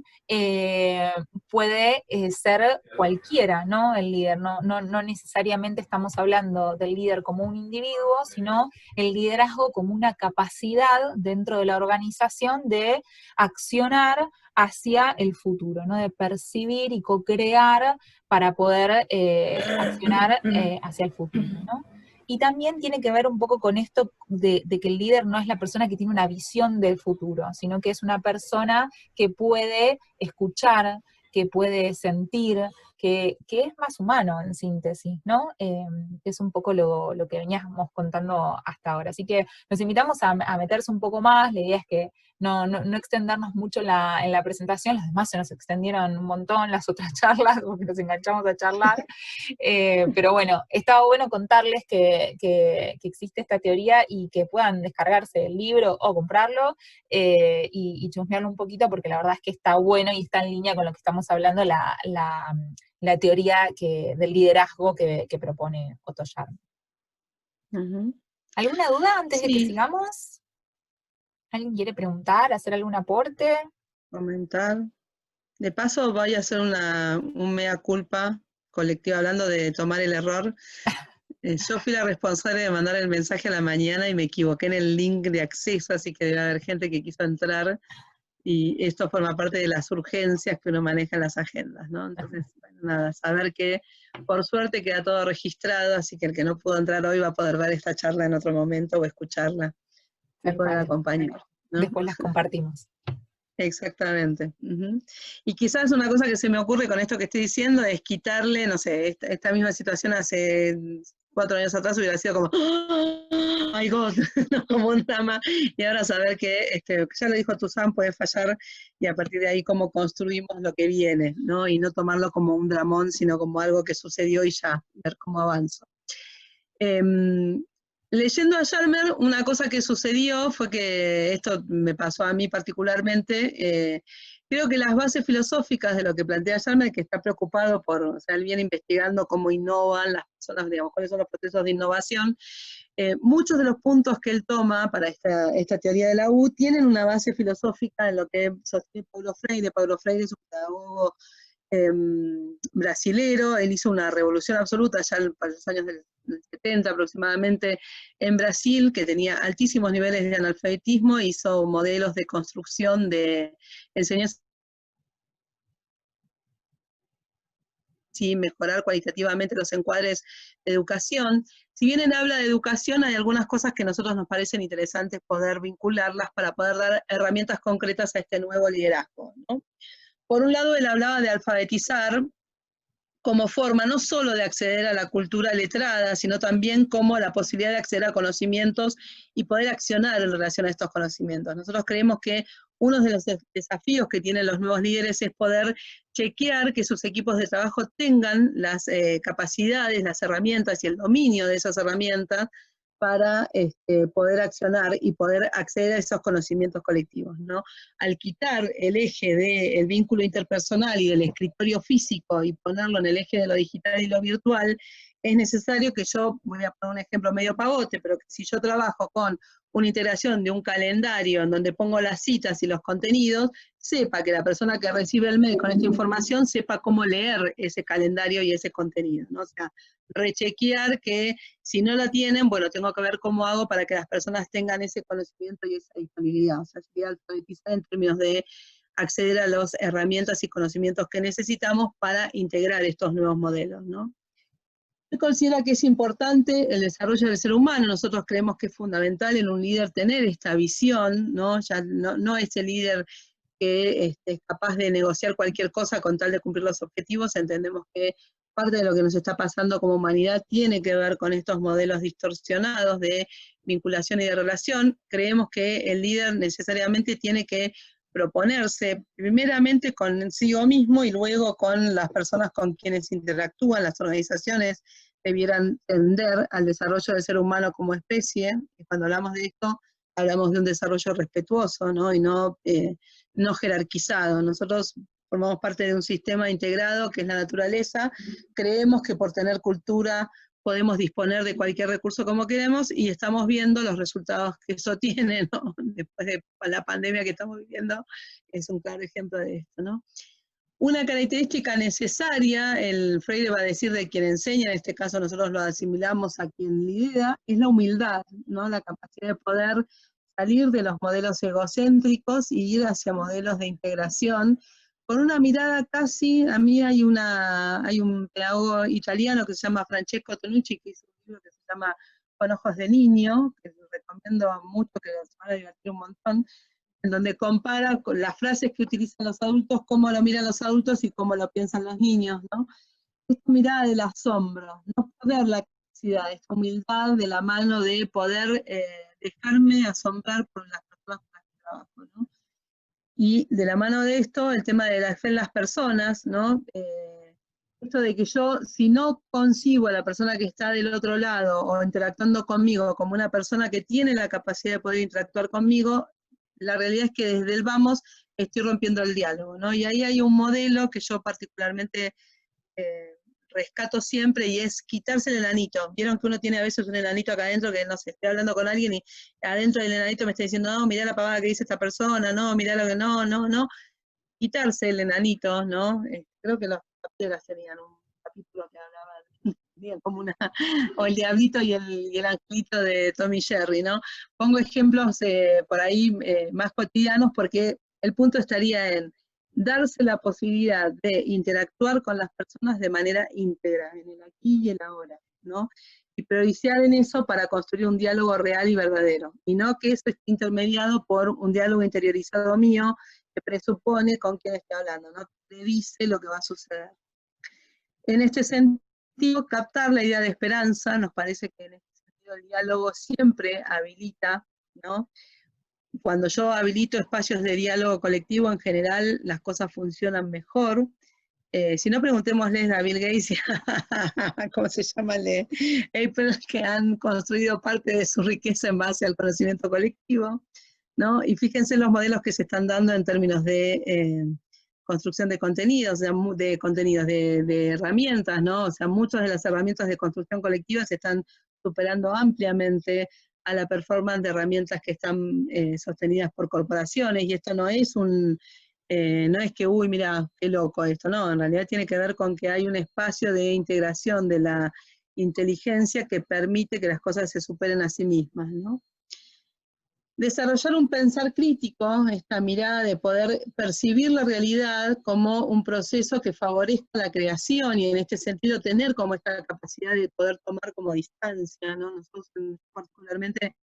puede ser cualquiera, ¿no? El líder, no necesariamente estamos hablando del líder como un individuo, sino el liderazgo como una capacidad dentro de la organización de accionar hacia el futuro, ¿no? De percibir y co-crear para poder accionar hacia el futuro, ¿no? Y también tiene que ver un poco con esto de que el líder no es la persona que tiene una visión del futuro, sino que es una persona que puede escuchar, que puede sentir, que es más humano en síntesis, ¿no? Es un poco lo que veníamos contando hasta ahora. Así que los invitamos a meterse un poco más, la idea es que no extendernos mucho en la presentación. Los demás se nos extendieron un montón, las otras charlas, porque nos enganchamos a charlar. Pero bueno, estaba bueno contarles que existe esta teoría y que puedan descargarse el libro o comprarlo y chusmearlo un poquito, porque la verdad es que está bueno y está en línea con lo que estamos hablando, la teoría del liderazgo que propone Otto Scharmer. Ujú. ¿Alguna duda antes de que Sí, sigamos? ¿Alguien quiere preguntar, hacer algún aporte? comentar. De paso voy a hacer un mea culpa colectiva hablando de tomar el error. Yo fui la responsable de mandar el mensaje a la mañana y me equivoqué en el link de acceso, así que debe haber gente que quiso entrar y esto forma parte de las urgencias que uno maneja en las agendas, ¿no? Entonces, bueno, nada, saber que por suerte queda todo registrado, así que el que no pudo entrar hoy va a poder ver esta charla en otro momento o escucharla y Tal poder cual. acompañar, ¿no? Después las compartimos. Exactamente. Ujú. Y quizás una cosa que se me ocurre con esto que estoy diciendo es quitarle, no sé, esta misma situación hace 4 años atrás hubiera sido como, "Oh my God", ¿no? Como un drama, y ahora saber que, ya lo dijo Tuzán, puede fallar, y a partir de ahí cómo construimos lo que viene, ¿no? Y no tomarlo como un dramón, sino como algo que sucedió y ya, ver cómo avanzo. Leyendo a Scharmer, una cosa que sucedió fue que, esto me pasó a mí particularmente, creo que las bases filosóficas de lo que plantea Scharmer, que está preocupado por, o sea, él viene investigando cómo innovan las personas, digamos, cuáles son los procesos de innovación, muchos de los puntos que él toma para esta teoría de la U tienen una base filosófica en lo que sostiene Paulo Freire. Paulo Freire es un pedagogo brasilero, él hizo una revolución absoluta ya para los años del 70 aproximadamente en Brasil, que tenía altísimos niveles de analfabetismo, hizo modelos de construcción de enseñanza y mejorar cualitativamente los encuadres de educación. Si bien él habla de educación, hay algunas cosas que a nosotros nos parecen interesantes poder vincularlas para poder dar herramientas concretas a este nuevo liderazgo, ¿no? Por un lado, él hablaba de alfabetizar como forma no solo de acceder a la cultura letrada, sino también como la posibilidad de acceder a conocimientos y poder accionar en relación a estos conocimientos. Nosotros creemos que uno de los desafíos que tienen los nuevos líderes es poder chequear que sus equipos de trabajo tengan las capacidades, las herramientas y el dominio de esas herramientas para poder accionar y poder acceder a esos conocimientos colectivos, ¿no? Al quitar el eje del vínculo interpersonal y del escritorio físico y ponerlo en el eje de lo digital y lo virtual, es necesario que yo, voy a poner un ejemplo medio pavote, pero que si yo trabajo con una integración de un calendario en donde pongo las citas y los contenidos, sepa que la persona que recibe el mail con esta información sepa cómo leer ese calendario y ese contenido, ¿no? O sea, rechequear que si no la tienen, bueno, tengo que ver cómo hago para que las personas tengan ese conocimiento y esa disponibilidad. O sea, sería alfabetizar en términos de acceder a las herramientas y conocimientos que necesitamos para integrar estos nuevos modelos, ¿no? Se considera que es importante el desarrollo del ser humano. Nosotros creemos que es fundamental en un líder tener esta visión, ¿no? Ya no es el líder que es capaz de negociar cualquier cosa con tal de cumplir los objetivos. Entendemos que parte de lo que nos está pasando como humanidad tiene que ver con estos modelos distorsionados de vinculación y de relación. Creemos que el líder necesariamente tiene que proponerse primeramente consigo mismo y luego con las personas con quienes interactúan. Las organizaciones debieran tender al desarrollo del ser humano como especie, y cuando hablamos de esto hablamos de un desarrollo respetuoso, ¿no? Y no jerarquizado. Nosotros formamos parte de un sistema integrado que es la naturaleza, creemos que por tener cultura podemos disponer de cualquier recurso como queremos y estamos viendo los resultados que eso tiene, ¿no? Después de la pandemia que estamos viviendo, es un claro ejemplo de esto, ¿no? Una característica necesaria, el Freire va a decir de quien enseña, en este caso nosotros lo asimilamos a quien lidera, es la humildad, ¿no? La capacidad de poder salir de los modelos egocéntricos y ir hacia modelos de integración, con una mirada casi, a mí hay un pedagogo italiano que se llama Francesco Tonucci, que hizo un libro que se llama Con ojos de niño, que les recomiendo mucho, que se van a divertir un montón, en donde compara con las frases que utilizan los adultos, cómo lo miran los adultos y cómo lo piensan los niños, ¿no? Esta mirada del asombro, no perder la capacidad, esta humildad de la mano de poder dejarme asombrar por las personas con las que trabajo, ¿no? Y de la mano de esto, el tema de la fe en las personas, ¿no? Esto de que yo, si no concibo a la persona que está del otro lado o interactuando conmigo como una persona que tiene la capacidad de poder interactuar conmigo, la realidad es que desde el vamos estoy rompiendo el diálogo, ¿no? Y ahí hay un modelo que yo particularmente rescato siempre, y es quitarse el enanito. Vieron que uno tiene a veces un enanito acá adentro que, no sé, estoy hablando con alguien y adentro del enanito me está diciendo, no, mirá la pavada que dice esta persona, no, mirá lo que no. Quitarse el enanito, ¿no? Creo que los paperas tenían un capítulo que hablaba de como una, o el diablito y el angelito de Tommy Jerry, ¿no? Pongo ejemplos por ahí más cotidianos, porque el punto estaría en darse la posibilidad de interactuar con las personas de manera íntegra, en el aquí y el ahora, ¿no? Y priorizar en eso para construir un diálogo real y verdadero, y no que eso esté intermediado por un diálogo interiorizado mío, que presupone con quién está hablando, no te dice lo que va a suceder. En este sentido, captar la idea de esperanza, nos parece que en este sentido el diálogo siempre habilita, ¿no? Cuando yo habilito espacios de diálogo colectivo, en general las cosas funcionan mejor. Si no, preguntémosles a Bill Gates y ¿cómo se llama? Apple, que han construido parte de su riqueza en base al conocimiento colectivo, ¿no? Y fíjense los modelos que se están dando en términos de construcción de contenidos, de herramientas, ¿no? O sea, muchas de las herramientas de construcción colectiva se están superando ampliamente a la performance de herramientas que están sostenidas por corporaciones, y esto no es no es que, uy, mira, qué loco esto, no, en realidad tiene que ver con que hay un espacio de integración de la inteligencia que permite que las cosas se superen a sí mismas, ¿no? Desarrollar un pensar crítico, esta mirada de poder percibir la realidad como un proceso que favorezca la creación, y en este sentido tener como esta capacidad de poder tomar como distancia, ¿no? Nosotros particularmente en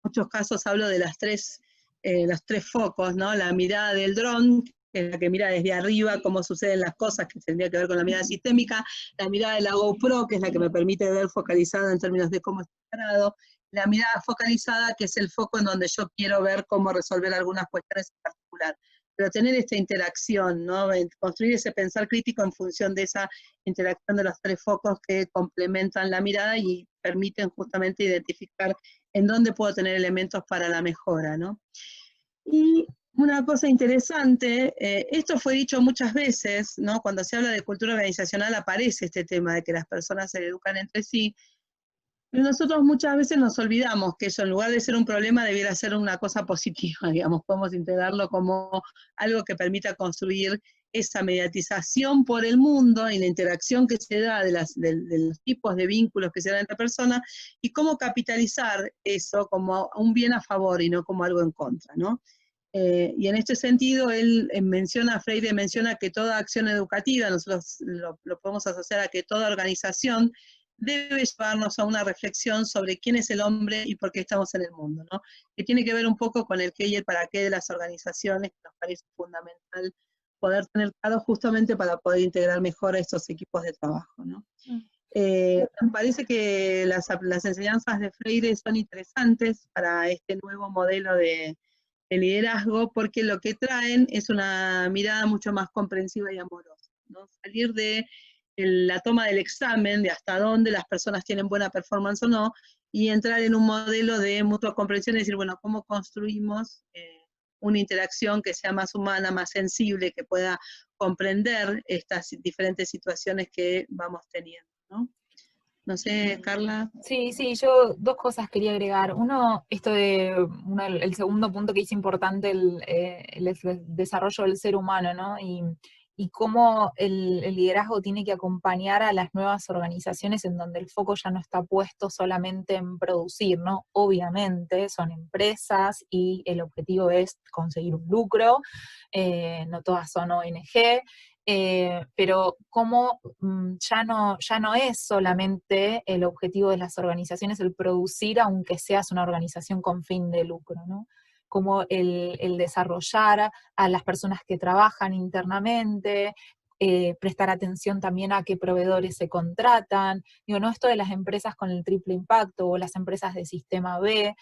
muchos casos hablo de los tres focos, ¿no? La mirada del dron, que es la que mira desde arriba cómo suceden las cosas, que tendría que ver con la mirada sistémica, la mirada de la GoPro, que es la que me permite ver focalizado en términos de cómo está parado, la mirada focalizada, que es el foco en donde yo quiero ver cómo resolver algunas cuestiones en particular. Pero tener esta interacción, ¿no? Construir ese pensar crítico en función de esa interacción de los tres focos que complementan la mirada y permiten justamente identificar en dónde puedo tener elementos para la mejora, ¿no? Y una cosa interesante, esto fue dicho muchas veces, ¿no? Cuando se habla de cultura organizacional aparece este tema de que las personas se educan entre sí, pero nosotros muchas veces nos olvidamos que eso, en lugar de ser un problema, debiera ser una cosa positiva, digamos, podemos integrarlo como algo que permita construir esa mediatización por el mundo y la interacción que se da de los tipos de vínculos que se dan entre personas, y cómo capitalizar eso como un bien a favor y no como algo en contra, ¿no? Y en este sentido, él Freire menciona que toda acción educativa, nosotros lo podemos asociar a que toda organización debe llevarnos a una reflexión sobre quién es el hombre y por qué estamos en el mundo, ¿no? Que tiene que ver un poco con el qué y el para qué de las organizaciones, que nos parece fundamental poder tener claro justamente para poder integrar mejor a estos equipos de trabajo, ¿no? Me parece que las enseñanzas de Freire son interesantes para este nuevo modelo de liderazgo, porque lo que traen es una mirada mucho más comprensiva y amorosa, ¿no? Salir de la toma del examen, de hasta dónde las personas tienen buena performance o no, y entrar en un modelo de mutua comprensión y decir, bueno, ¿cómo construimos una interacción que sea más humana, más sensible, que pueda comprender estas diferentes situaciones que vamos teniendo, ¿no? No sé, Carla. Sí, sí, yo dos cosas quería agregar. Uno, el segundo punto que es importante, el desarrollo del ser humano, ¿no? Y cómo el liderazgo tiene que acompañar a las nuevas organizaciones en donde el foco ya no está puesto solamente en producir, ¿no? Obviamente son empresas y el objetivo es conseguir un lucro, no todas son ONG, pero cómo ya no es solamente el objetivo de las organizaciones el producir, aunque seas una organización con fin de lucro, ¿no? Como el desarrollar a las personas que trabajan internamente, prestar atención también a qué proveedores se contratan. Digo, no esto de las empresas con el triple impacto o las empresas de sistema B,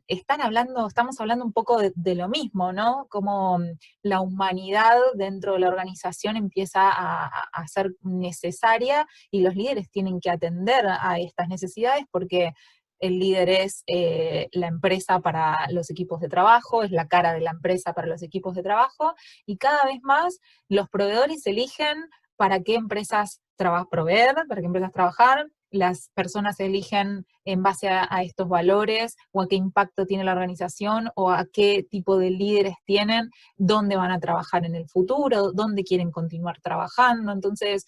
estamos hablando un poco de lo mismo, ¿no? Como la humanidad dentro de la organización empieza a ser necesaria y los líderes tienen que atender a estas necesidades porque el líder es la empresa para los equipos de trabajo, es la cara de la empresa para los equipos de trabajo, y cada vez más los proveedores eligen para qué empresas proveer, para qué empresas trabajar, las personas eligen en base a estos valores, o a qué impacto tiene la organización, o a qué tipo de líderes tienen, dónde van a trabajar en el futuro, dónde quieren continuar trabajando. Entonces,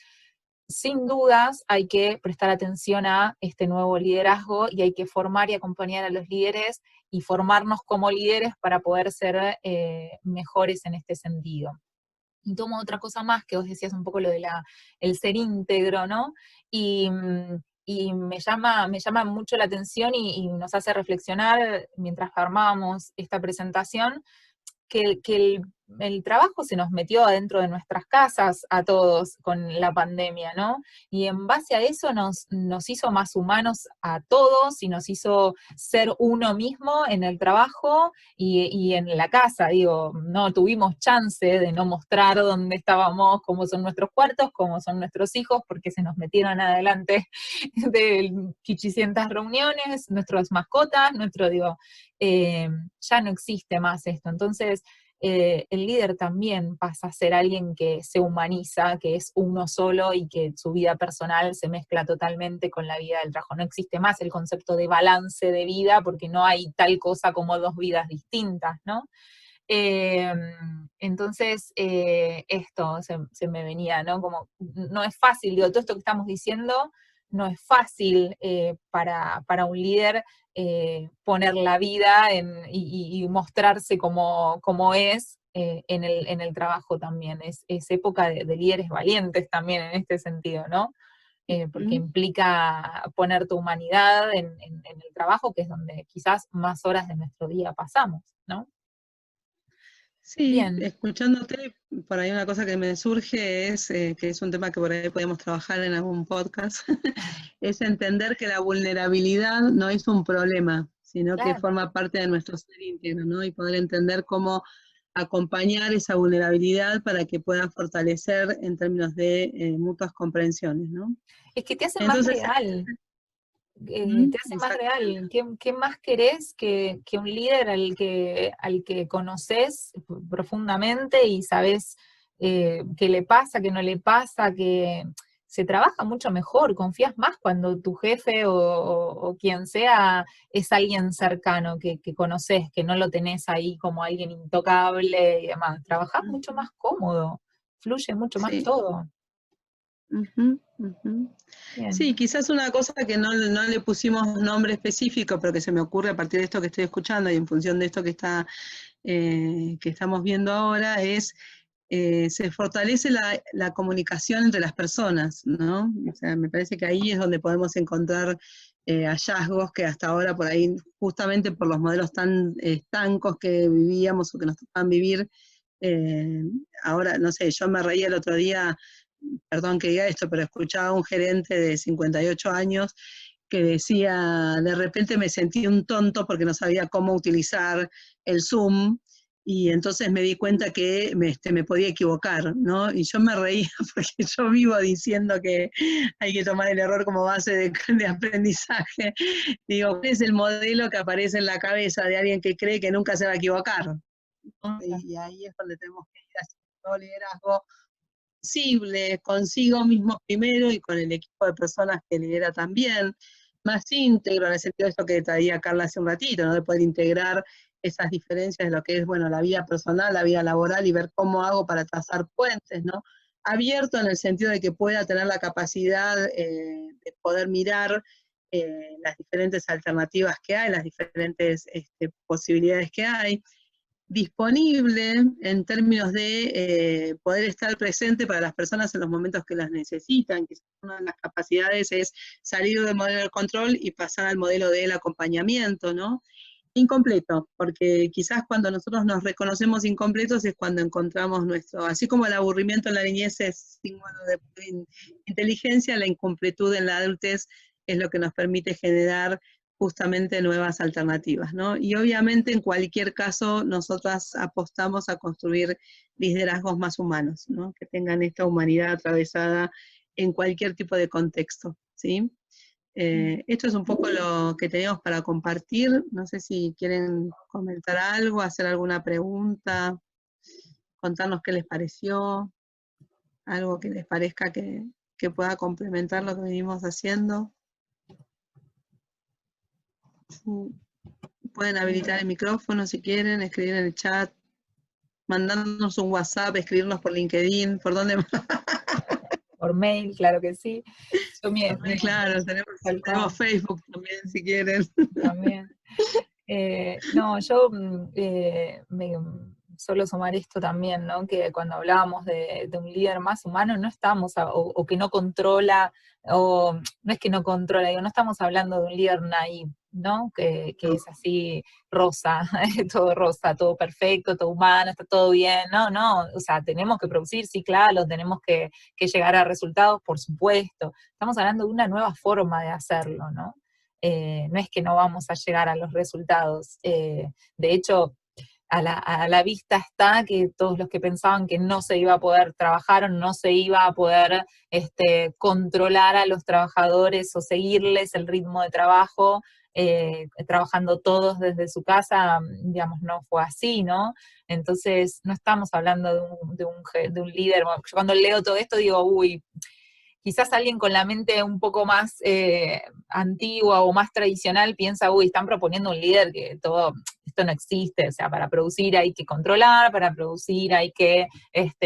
sin dudas hay que prestar atención a este nuevo liderazgo y hay que formar y acompañar a los líderes y formarnos como líderes para poder ser mejores en este sentido. Y tomo otra cosa más, que vos decías un poco lo de el ser íntegro, ¿no? Y me llama mucho la atención y nos hace reflexionar mientras armábamos esta presentación, que el trabajo se nos metió adentro de nuestras casas a todos con la pandemia, ¿no? Y en base a eso nos hizo más humanos a todos y nos hizo ser uno mismo en el trabajo y en la casa. Digo, no tuvimos chance de no mostrar dónde estábamos, cómo son nuestros cuartos, cómo son nuestros hijos, porque se nos metieron adelante de 500 reuniones, nuestras mascotas, ya no existe más esto. Entonces, el líder también pasa a ser alguien que se humaniza, que es uno solo y que su vida personal se mezcla totalmente con la vida del trabajo. No existe más el concepto de balance de vida porque no hay tal cosa como dos vidas distintas, ¿no? Entonces, esto se me venía, ¿no? Como no es fácil, digo, todo esto que estamos diciendo no es fácil para un líder poner la vida y mostrarse como es en el trabajo también. Es época de líderes valientes también en este sentido, ¿no? Porque implica poner tu humanidad en el trabajo, que es donde quizás más horas de nuestro día pasamos, ¿no? Sí, Bien. escuchándote, por ahí una cosa que me surge es, que es un tema que por ahí podemos trabajar en algún podcast, es entender que la vulnerabilidad no es un problema, sino que Claro. forma parte de nuestro ser íntegro, ¿no? Y poder entender cómo acompañar esa vulnerabilidad para que pueda fortalecer en términos de mutuas comprensiones, ¿no? Es que te hace más Entonces, real, te hace más exactamente. real. ¿Qué más querés que un líder al que conoces profundamente y sabés qué le pasa, qué no le pasa, que se trabaja mucho mejor, confías más cuando tu jefe o quien sea es alguien cercano que conoces, que no lo tenés ahí como alguien intocable y demás. Trabajás mucho Ujú. más cómodo, fluye mucho más Sí. todo. Ujú, ujú. Bien. Sí, quizás una cosa que no le pusimos nombre específico, pero que se me ocurre a partir de esto que estoy escuchando y en función de esto que estamos viendo ahora, es se fortalece la comunicación entre las personas, ¿no? O sea, me parece que ahí es donde podemos encontrar hallazgos que hasta ahora por ahí, justamente por los modelos tan estancos que vivíamos o que nos tocaban vivir, eh, ahora, no sé, yo me reía el otro día, perdón que diga esto, pero escuchaba a un gerente de 58 años que decía, de repente me sentí un tonto porque no sabía cómo utilizar el Zoom, y entonces me di cuenta que me podía equivocar, ¿no? Y yo me reía porque yo vivo diciendo que hay que tomar el error como base de aprendizaje. Digo, ¿cuál es el modelo que aparece en la cabeza de alguien que cree que nunca se va a equivocar? ¿No? Y ahí es donde tenemos que ir haciendo liderazgo posible, consigo mismo primero y con el equipo de personas que lidera también, más íntegro en el sentido de esto que traía Carla hace un ratito, ¿no? De poder integrar esas diferencias de lo que es, bueno, la vida personal, la vida laboral y ver cómo hago para trazar puentes, ¿no? Abierto en el sentido de que pueda tener la capacidad de poder mirar las diferentes alternativas que hay, las diferentes posibilidades que hay, disponible en términos de poder estar presente para las personas en los momentos que las necesitan, que una de las capacidades es salir del modelo del control y pasar al modelo del acompañamiento, ¿no? incompleto, porque quizás cuando nosotros nos reconocemos incompletos es cuando encontramos nuestro, así como el aburrimiento en la niñez es símbolo de inteligencia, la incompletud en la adultez es lo que nos permite generar justamente nuevas alternativas, ¿no? Y obviamente en cualquier caso nosotras apostamos a construir liderazgos más humanos, ¿no? Que tengan esta humanidad atravesada en cualquier tipo de contexto, ¿sí? Esto es un poco lo que tenemos para compartir. No sé si quieren comentar algo, hacer alguna pregunta, contarnos qué les pareció, algo que les parezca que pueda complementar lo que venimos haciendo. Pueden habilitar el micrófono si quieren, escribir en el chat, mandarnos un WhatsApp, escribirnos por LinkedIn, ¿por dónde más? Por mail, claro que sí. Yo Claro, tenemos Facebook también, si quieren. también. No, yo me suelo sumar esto también, ¿no? Que cuando hablábamos de un líder más humano, no estamos, o que no controla, o no es que no controla, digo, no estamos hablando de un líder naive, ¿no? Que es así rosa, todo rosa, todo perfecto, todo humano, está todo bien, no, o sea, tenemos que producir, sí, claro, tenemos que llegar a resultados, por supuesto. Estamos hablando de una nueva forma de hacerlo, ¿no? No es que no vamos a llegar a los resultados. De hecho, a la vista está que todos los que pensaban que no se iba a poder trabajar o no se iba a poder controlar a los trabajadores o seguirles el ritmo de trabajo, trabajando todos desde su casa, digamos, no fue así, ¿no? Entonces, no estamos hablando de un líder. Yo cuando leo todo esto digo, uy, quizás alguien con la mente un poco más antigua o más tradicional piensa, uy, están proponiendo un líder que esto no existe, o sea, para producir hay que controlar, para producir hay que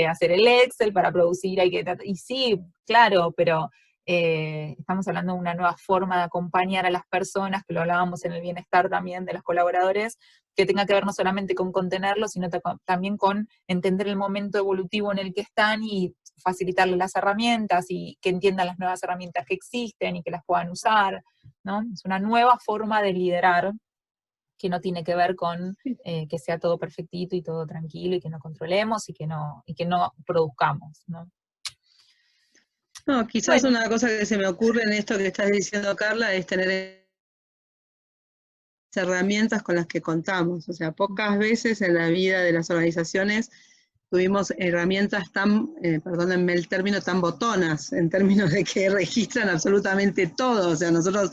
hacer el Excel, para producir hay que... Y sí, claro, pero estamos hablando de una nueva forma de acompañar a las personas, que lo hablábamos en el bienestar también de los colaboradores, que tenga que ver no solamente con contenerlos, sino también con entender el momento evolutivo en el que están y facilitarles las herramientas y que entiendan las nuevas herramientas que existen y que las puedan usar, ¿no? Es una nueva forma de liderar que no tiene que ver con que sea todo perfectito y todo tranquilo y que no controlemos y que no produzcamos, ¿no? No, quizás una cosa que se me ocurre en esto que estás diciendo, Carla, es tener herramientas con las que contamos. O sea, pocas veces en la vida de las organizaciones tuvimos herramientas tan, perdónenme el término, tan botonas, en términos de que registran absolutamente todo. O sea, nosotros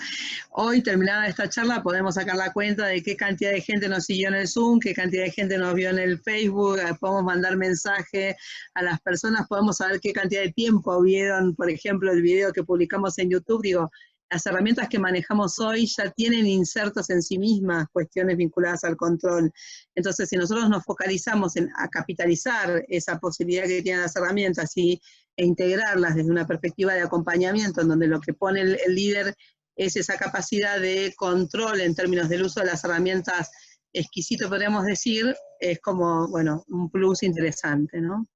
hoy, terminada esta charla, podemos sacar la cuenta de qué cantidad de gente nos siguió en el Zoom, qué cantidad de gente nos vio en el Facebook, podemos mandar mensaje a las personas, podemos saber qué cantidad de tiempo vieron, por ejemplo, el video que publicamos en YouTube. Digo, las herramientas que manejamos hoy ya tienen insertos en sí mismas cuestiones vinculadas al control. Entonces, si nosotros nos focalizamos a capitalizar esa posibilidad que tienen las herramientas e integrarlas desde una perspectiva de acompañamiento, en donde lo que pone el líder es esa capacidad de control en términos del uso de las herramientas exquisito, podríamos decir, es como, bueno, un plus interesante, ¿no?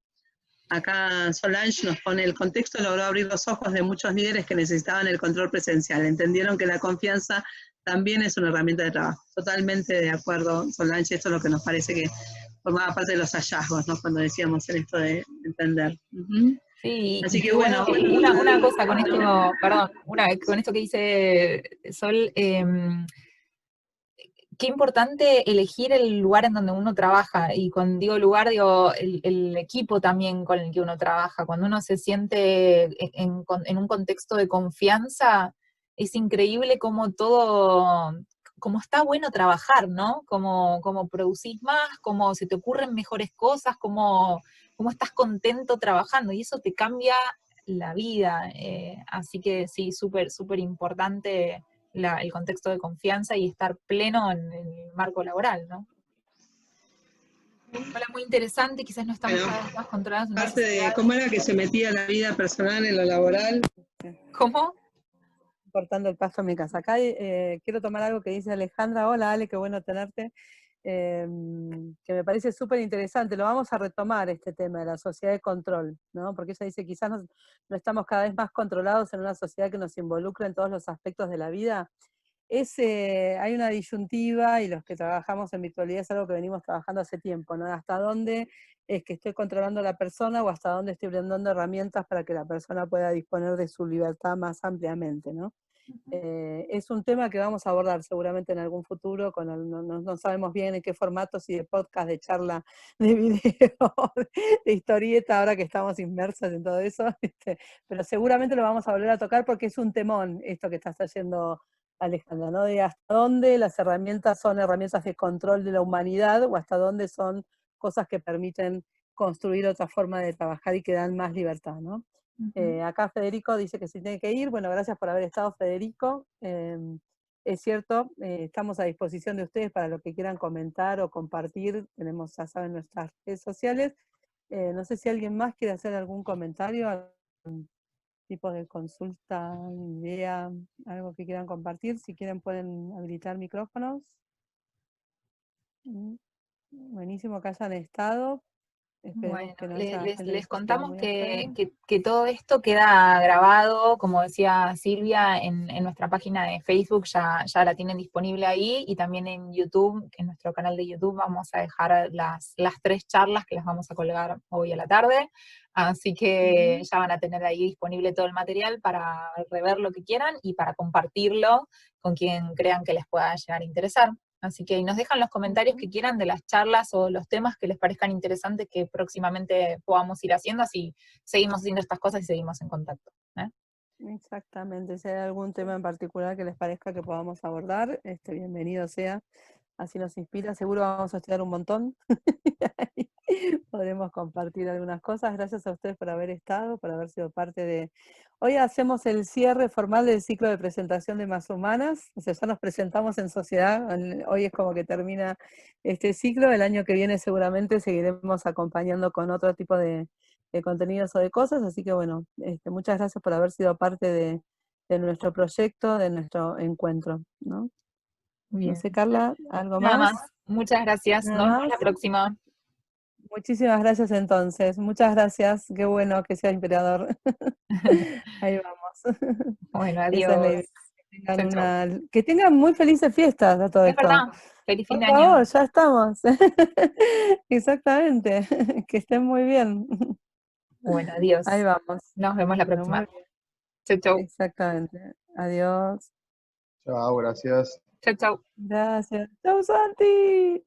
Acá Solange nos pone: el contexto logró abrir los ojos de muchos líderes que necesitaban el control presencial. Entendieron que la confianza también es una herramienta de trabajo. Totalmente de acuerdo, Solange, esto es lo que nos parece que formaba parte de los hallazgos, ¿no? Cuando decíamos en esto de entender. Sí, así que bueno, una cosa con esto, perdón, con esto que dice Sol, qué importante elegir el lugar en donde uno trabaja, y cuando digo lugar, digo el equipo también con el que uno trabaja. Cuando uno se siente en un contexto de confianza, es increíble cómo cómo está bueno trabajar, ¿no? Cómo producís más, cómo se te ocurren mejores cosas, cómo estás contento trabajando, y eso te cambia la vida. Así que sí, súper, súper importante el contexto de confianza y estar pleno en el marco laboral, ¿no? Hola, muy interesante, quizás no estamos cada vez más controlados en una Parte sociedad. de cómo era que se metía la vida personal en lo laboral. ¿Cómo? Cortando el paso a mi casa. Acá quiero tomar algo que dice Alejandra. Hola, Ale, qué bueno tenerte. Que me parece súper interesante. Lo vamos a retomar, este tema de la sociedad de control, ¿no? Porque ella dice, quizás no estamos cada vez más controlados en una sociedad que nos involucra en todos los aspectos de la vida. hay una disyuntiva, y los que trabajamos en virtualidad es algo que venimos trabajando hace tiempo, ¿no? Hasta dónde es que estoy controlando a la persona o hasta dónde estoy brindando herramientas para que la persona pueda disponer de su libertad más ampliamente, ¿no? Es un tema que vamos a abordar seguramente en algún futuro, no sabemos bien en qué formato, si de podcast, de charla, de video, de historieta, ahora que estamos inmersas en todo eso, pero seguramente lo vamos a volver a tocar porque es un temón esto que estás trayendo, Alejandra, ¿no? De hasta dónde las herramientas son herramientas de control de la humanidad o hasta dónde son cosas que permiten construir otra forma de trabajar y que dan más libertad, ¿no? Acá Federico dice que se tiene que ir. Bueno, gracias por haber estado, Federico. Es cierto, estamos a disposición de ustedes para lo que quieran comentar o compartir. Tenemos, ya saben, nuestras redes sociales. No sé si alguien más quiere hacer algún comentario, algún tipo de consulta, idea, algo que quieran compartir. Si quieren pueden habilitar micrófonos. Buenísimo que hayan estado. Esperemos Bueno, que no haya gente que les se quede contamos muy afuera. que todo esto queda grabado, como decía Silvia, en nuestra página de Facebook, ya la tienen disponible ahí, y también en YouTube, que en nuestro canal de YouTube vamos a dejar las 3 charlas que las vamos a colgar hoy a la tarde, así que ya van a tener ahí disponible todo el material para rever lo que quieran y para compartirlo con quien crean que les pueda llegar a interesar. Así que nos dejan los comentarios que quieran de las charlas o los temas que les parezcan interesantes que próximamente podamos ir haciendo, así seguimos haciendo estas cosas y seguimos en contacto. Exactamente, si hay algún tema en particular que les parezca que podamos abordar, bienvenido sea, así nos inspira, seguro vamos a estudiar un montón, podremos compartir algunas cosas. Gracias a ustedes por haber estado, por haber sido parte de... Hoy hacemos el cierre formal del ciclo de presentación de Más Humanas, o sea, ya nos presentamos en sociedad, hoy es como que termina este ciclo, el año que viene seguramente seguiremos acompañando con otro tipo de contenidos o de cosas, así que bueno, muchas gracias por haber sido parte de nuestro proyecto, de nuestro encuentro, ¿no? Bien. No sé, Carla, ¿algo Nada más? más. Muchas gracias. Nada Nos vemos más. la próxima. Muchísimas gracias entonces, muchas gracias, qué bueno que sea inspirador. Ahí vamos. Bueno, Esa es la idea. adiós. Chau, chau. Que tengan muy felices fiestas a todo Es esto. verdad. Feliz fin Por de año. favor, ya estamos. Exactamente, que estén muy bien. Bueno, adiós. Ahí vamos. Nos vemos la Bueno, próxima. muy bien. Chau, chau. Exactamente. Adiós. Chao, gracias. Chau, chau. Gracias. Chau, Santi.